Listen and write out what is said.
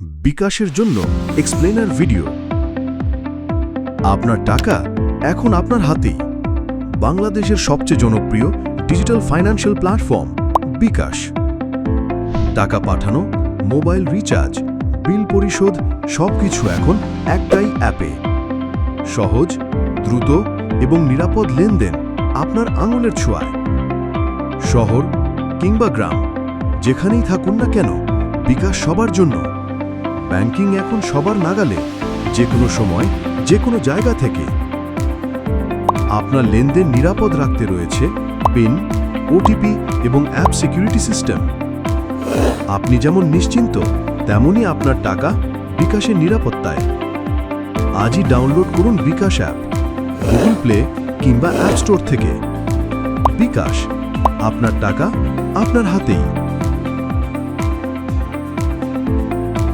বিকাশের জন্য explainer video. আপনার টাকা এখন আপনার হাতেই। বাংলাদেশের সবচেয়ে জনপ্রিয় ডিজিটাল ফাইন্যান্সিয়াল প্ল্যাটফর্ম বিকাশ। টাকা পাঠানো, মোবাইল রিচার্জ, বিল পরিশোধ সবকিছু এখন একটাই অ্যাপে। সহজ, দ্রুত এবং নিরাপদ লেনদেন আপনার আঙুলের ছোঁয়ায়। শহর কিংবা গ্রাম, যেখানেই থাকুন না কেন, বিকাশ সবার জন্য। ব্যাংকিং এখন সবার নাগালে, যে কোনো সময়, যে কোনো জায়গা থেকে। আপনার লেনদেন নিরাপদ রাখতে রয়েছে পিন, ওটিপি এবং অ্যাপ সিকিউরিটি সিস্টেম। আপনি যেমন নিশ্চিন্ত, তেমনই আপনার টাকা বিকাশের নিরাপত্তায়। আজই ডাউনলোড করুন বিকাশ অ্যাপ, গুগল প্লে কিংবা অ্যাপ স্টোর থেকে। বিকাশ, আপনার টাকা আপনার হাতেই।